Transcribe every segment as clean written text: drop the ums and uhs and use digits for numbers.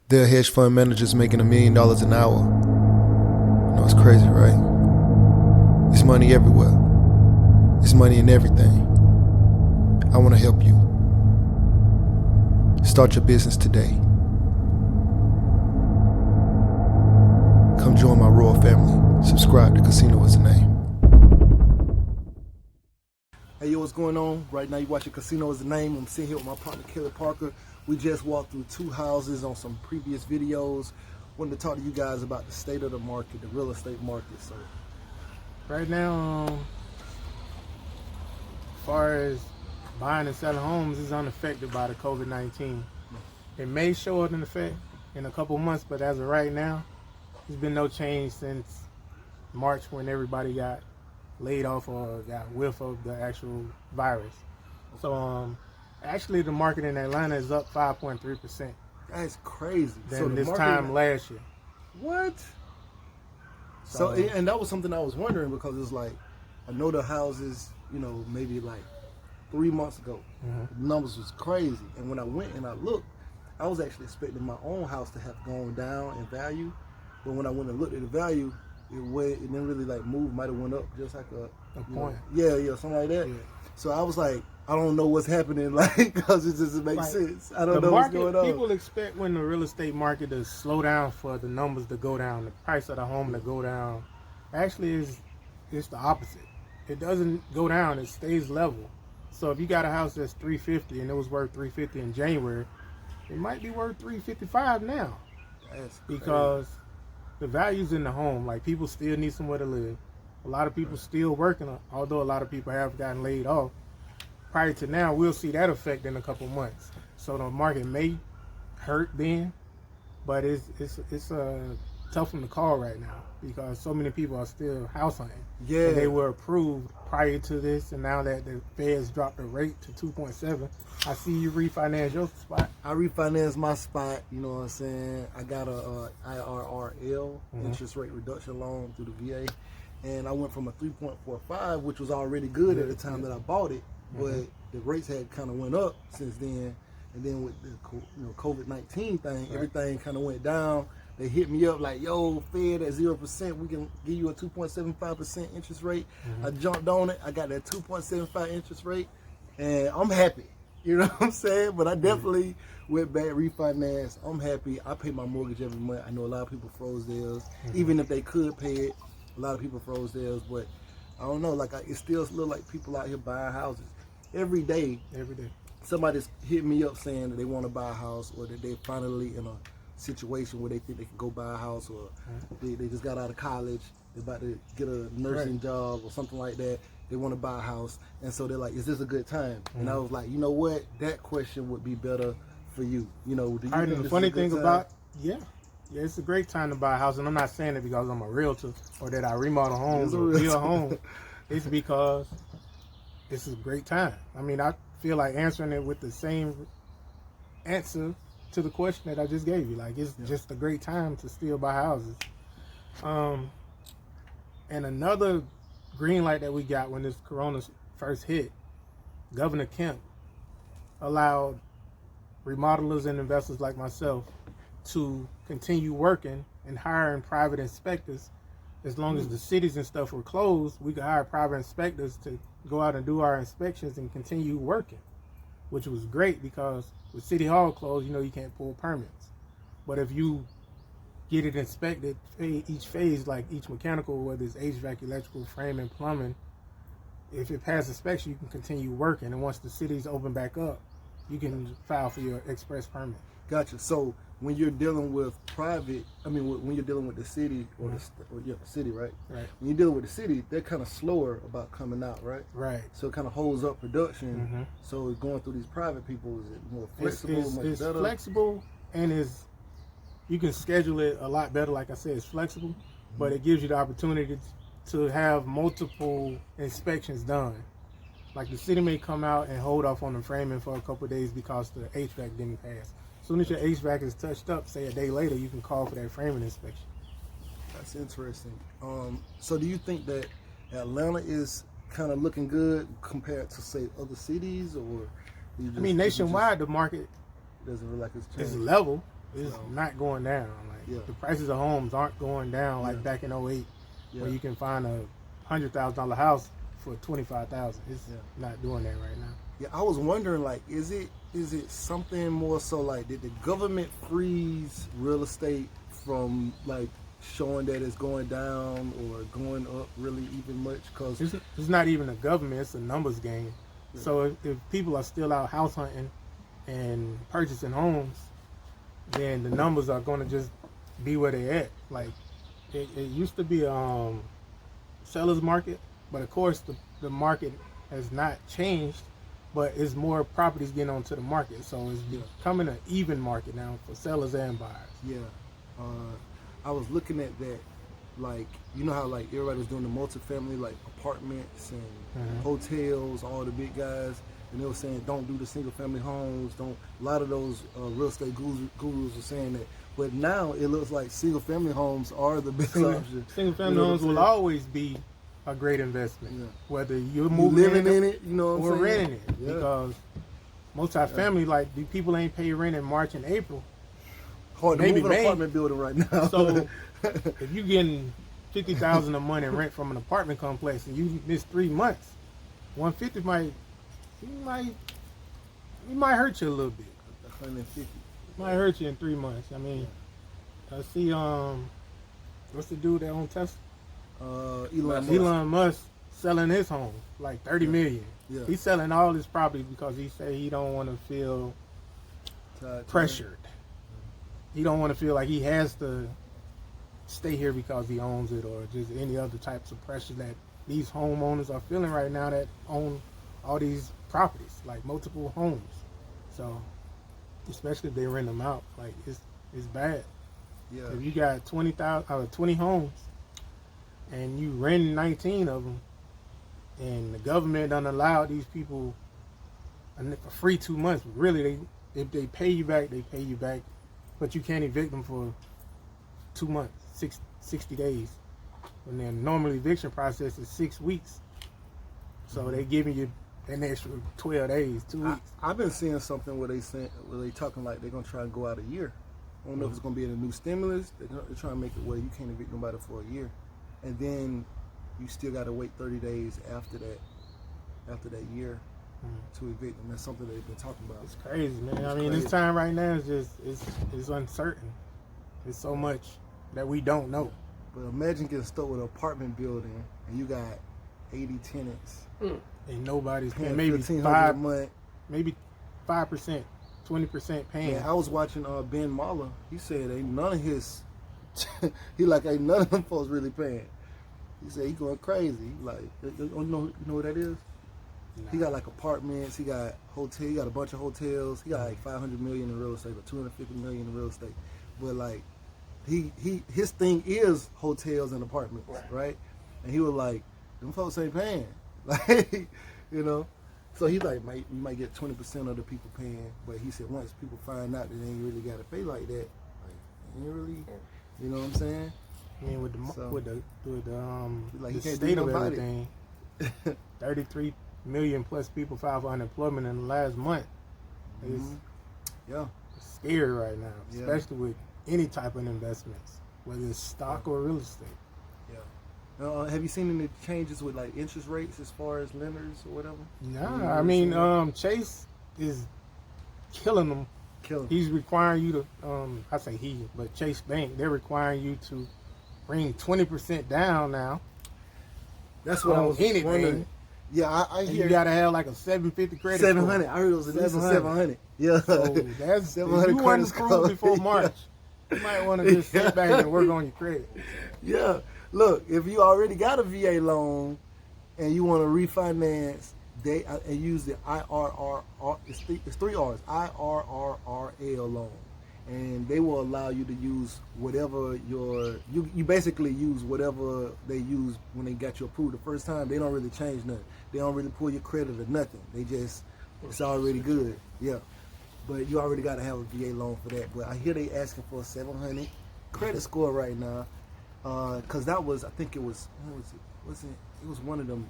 There are hedge fund managers making $1 million an hour. I know it's crazy, right? It's money everywhere. It's money in everything. I want to help you. Start your business today. Come join my royal family. Subscribe to Casino Is the Name. Hey, yo, what's going on? Right now, you're watching Casino Is the Name. I'm sitting here with my partner, Kelley Parker. We just walked through 2 houses on some previous videos. Wanted to talk to you guys about the state of the market, the real estate market. So, right now, as far as buying and selling homes, is unaffected by the COVID-19. It may show it in effect in a couple months, but as of right now, there's been no change since March when everybody got laid off or got whiff of the actual virus. So actually the market in Atlanta is up 5.3%. That's crazy. Than this time last year. What? So and that was something I was wondering, because it's like, I know the houses, you know, maybe like 3 months ago, the numbers was crazy. And when I went and I looked, I was actually expecting my own house to have gone down in value. But when I went and looked at the value, it didn't really like move. Might have went up just like a point. Yeah, something like that. Yeah. So I was like, I don't know what's happening, like, because it doesn't make sense. I don't know what's going on. People expect when the real estate market to slow down for the numbers to go down, the price of the home to go down. Actually, it's the opposite. It doesn't go down; it stays level. So if you got a house that's $350 and it was worth $350 in January, it might be worth $355 now. That's because the value's in the home. Like, people still need somewhere to live. A lot of people still working, although a lot of people have gotten laid off. Prior to now, we'll see that effect in a couple months. So the market may hurt then, but it's tough one to call right now because so many people are still house hunting. Yeah. And they were approved prior to this, and now that the Feds dropped the rate to 2.7, I see you refinance your spot. I refinanced my spot, you know what I'm saying? I got a IRRL, interest rate reduction loan through the VA, and I went from a 3.45, which was already good at the time that I bought it, but the rates had kind of went up since then. And then with the COVID-19 thing, everything kind of went down. They hit me up like, yo, Fed at 0%, we can give you a 2.75% interest rate. I jumped on it. I got that 2.75 interest rate, and I'm happy. You know what I'm saying? But I definitely went back, refinanced. I'm happy. I pay my mortgage every month. I know a lot of people froze theirs. Even if they could pay it, a lot of people froze theirs. But I don't know, like, it still look like people out here buying houses. Every day, somebody's hit me up saying that they want to buy a house, or that they're finally in a situation where they think they can go buy a house, or they just got out of college, they're about to get a nursing job or something like that. They want to buy a house, and so they're like, is this a good time? And I was like, you know what, that question would be better for you. You know, do you think the this funny is a good thing time? about it's a great time to buy a house, and I'm not saying it because I'm a realtor or that I remodel homes or build a home. It's because this is a great time. I mean, I feel like answering it with the same answer to the question that I just gave you. Like, it's just a great time to still buy houses. And another green light that we got when this corona first hit, Governor Kemp allowed remodelers and investors like myself to continue working and hiring private inspectors. As long as the cities and stuff were closed, we could hire private inspectors to go out and do our inspections and continue working, which was great because with City Hall closed, you know, you can't pull permits. But if you get it inspected, each phase, like each mechanical, whether it's HVAC, electrical, framing, plumbing, if it passes inspection, you can continue working. And once the cities open back up, you can file for your express permit. Gotcha. So when you're dealing with private, when you're dealing with the city or the city, right? Right. When you're dealing with the city, they're kind of slower about coming out, right? Right. So it kind of holds up production. So going through these private people, is it more flexible, it's better? Flexible, and you can schedule it a lot better. Like I said, it's flexible, but it gives you the opportunity to have multiple inspections done. Like, the city may come out and hold off on the framing for a couple of days because the HVAC didn't pass. As soon as your HVAC is touched up, say a day later, you can call for that framing inspection. That's interesting. So do you think that Atlanta is kind of looking good compared to, say, other cities, or nationwide, the market doesn't look like it's changed? It's level. It's So, not going down. Like Yeah. the prices of homes aren't going down like Yeah. back in '08, yeah. where you can find a $100,000 house for $25,000. It's Yeah. not doing that right now. Yeah, I was wondering, like, is it something more so like, did the government freeze real estate from like showing that it's going down or going up really even much? Because It's not even a government; it's a numbers game. Yeah. So if people are still out house hunting and purchasing homes, then the numbers are going to just be where they at. Like it used to be a seller's market, but of course the market has not changed, but it's more properties getting onto the market, so it's Yeah. becoming an even market now for sellers and buyers. yeah, I was looking at that, like, you know how like everybody was doing the multifamily, like apartments and hotels, all the big guys, and they were saying don't do the single family homes. Don't. A lot of those real estate gurus were saying that, but now it looks like single family homes are the best option. Single family You know what homes I'm will saying? always be a great investment, Yeah. whether You you're moving living in it, you know what I'm or saying? renting it, Yeah. because multifamily, like the people ain't pay rent in March and April. Hard to maybe move an May. apartment building right now. So if you getting $50,000 a month in rent from an apartment complex and you miss 3 months, 150 might hurt you a little bit. 150. Might hurt you in 3 months. I mean, I see what's the dude that owns Tesla? Elon Musk. Elon Musk selling his home like $30 million. Yeah. He's selling all his properties because he said he don't want to feel pressured. He don't want to feel like he has to stay here because he owns it, or just any other types of pressure that these homeowners are feeling right now that own all these properties, like multiple homes. So, especially if they rent them out, like it's bad. Yeah. If you got 20 homes and you rent 19 of them, and the government done allow these people for free 2 months, really, if they pay you back, they pay you back, but you can't evict them for 2 months, 60 days. When their normal eviction process is 6 weeks. So they giving you an extra 12 days, 2 weeks. I've been seeing something where they talking like they're gonna try and go out a year. I don't know if it's gonna be in a new stimulus. They're trying to make it where you can't evict nobody for a year, and then you still got to wait 30 days after that year to evict them. That's something they've been talking about. It's crazy, man. It's I mean, crazy. this time right now is just it's uncertain. There's so much that we don't know. But imagine getting stuck with an apartment building and you got 80 tenants And nobody's paying paying $1,500 a five, month. maybe 5%, 20% paying. Yeah, I was watching Ben Mahler. He said ain't none of his ain't none of them folks really paying. He said he going crazy. Like, you know what that is? Nah. He got like apartments. He got hotel. He got a bunch of hotels. He got like 500 million in real estate, or 250 million in real estate. But like, his thing is hotels and apartments, right? And he was like, them folks ain't paying, like, you know. So he's like, you might get 20% of the people paying, but he said once people find out that they ain't really got to pay like that, like, ain't really, you know what I'm saying? I mean, with Like, the he can't state do of nothing about it. everything, 33 million plus people filed for unemployment in the last month. It's Yeah. scary right now, Yeah. especially with any type of investments, whether it's stock or real estate. Have you seen any changes with like interest rates as far as lenders or whatever? Nah, I mean, Chase is killing them. Killing. He's requiring you to, I say he, but Chase Bank, they're requiring you to bring 20% down now. That's what I was anything. wondering. Yeah, I And hear you gotta have like a 750 credit 700. score. I heard it was at least a 700. Yeah. So that's, if 700 you credit wasn't score. approved before March, you might want to just sit back and work on your credit. Yeah. Look, if you already got a VA loan and you want to refinance, they and use the IRR. It's three R's. IRRRL loan, and they will allow you to use whatever you basically use whatever they use when they got you approved the first time. They don't really change nothing. They don't really pull your credit or nothing. They just, it's already good. Yeah. But you already got to have a VA loan for that. But I hear they asking for a 700 credit score right now. Because that was, I think it was, it was one of them,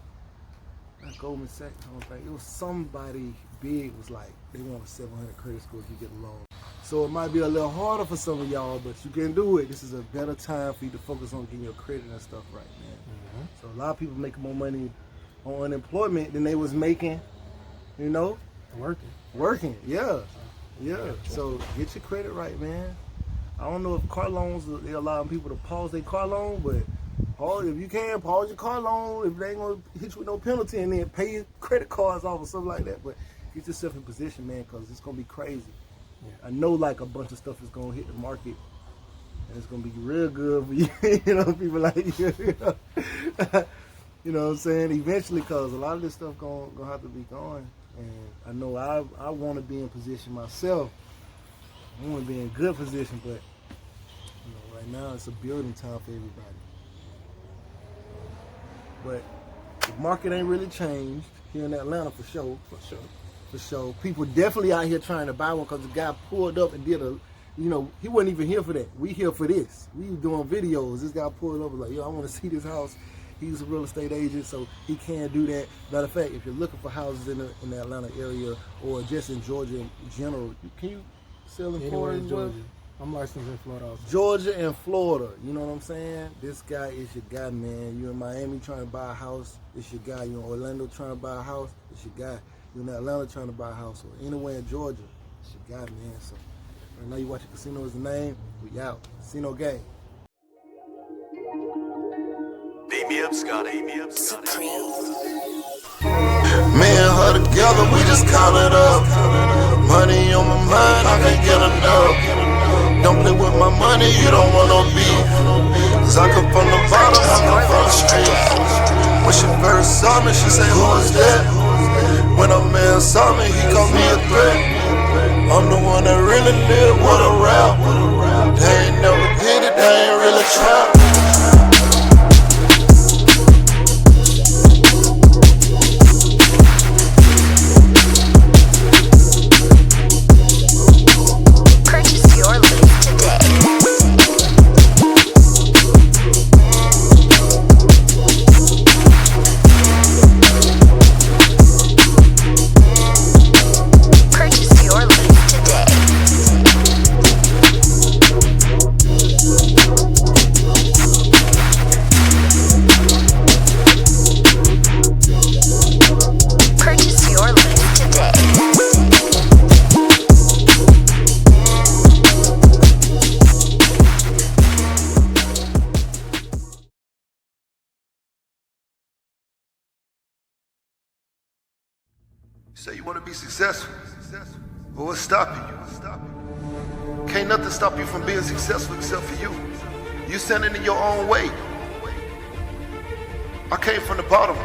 not Goldman Sachs, I don't think. It was somebody big was like, they want a 700 credit score if you get a loan. So it might be a little harder for some of y'all, but you can do it. This is a better time for you to focus on getting your credit and stuff right, man. So a lot of people make more money on unemployment than they was making, you know? Working, yeah. So get your credit right, man. I don't know if car loans, they're allowing people to pause their car loan, but if you can, pause your car loan if they ain't gonna hit you with no penalty, and then pay your credit cards off or something like that. But get yourself in position, man, because it's gonna be crazy. I know like a bunch of stuff is gonna hit the market, and it's gonna be real good for you, you know, people like you. You know what I'm saying? Eventually, because a lot of this stuff gonna have to be gone. And I know I want to be in position myself. I want to be in a good position, but you know, right now it's a building time for everybody. But the market ain't really changed here in Atlanta for sure. People definitely out here trying to buy one because the guy pulled up and did he wasn't even here for that. We here for this. We doing videos. This guy pulled up and was like, yo, I want to see this house. He's a real estate agent, so he can do that. Matter of fact, if you're looking for houses in the Atlanta area or just in Georgia in general, can you sell in Florida as well? I'm licensed in Florida also. Georgia and Florida, you know what I'm saying? This guy is your guy, man. You in Miami trying to buy a house, it's your guy. You in Orlando trying to buy a house, it's your guy. You in Atlanta trying to buy a house, or anywhere in Georgia, it's your guy, man. So right now you watching Casino is the Name. We out. Casino Gang. Beat me up, Scotty. Me and her together, we just count it up. Money on my mind, I can't get enough. Don't play with my money, you don't want no beef. Cause I come from the bottom, I come from the street. When she first saw me, she said, who is that? When a man saw me, he called me a threat. I'm the one that really live with a rap. They ain't never did it, they ain't really trap. Say you want to be successful, but what's stopping you? Can't nothing stop you from being successful except for you. You standing in your own way. I came from the bottom.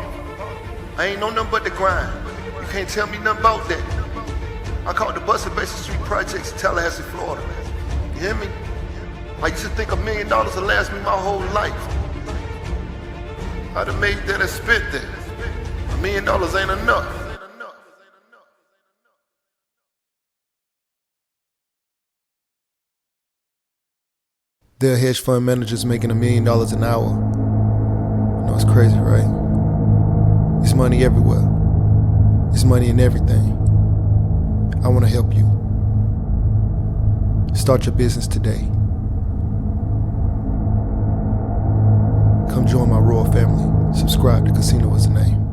I ain't know nothing but the grind. You can't tell me nothing about that. I caught the bus at Basin Street Projects in Tallahassee, Florida. You hear me? I used to think $1 million would last me my whole life. I'd have made that and spent that. $1 million ain't enough. There are hedge fund managers making $1 million an hour. You know, it's crazy, right? There's money everywhere. There's money in everything. I want to help you. Start your business today. Come join my royal family. Subscribe to Casino is the Name.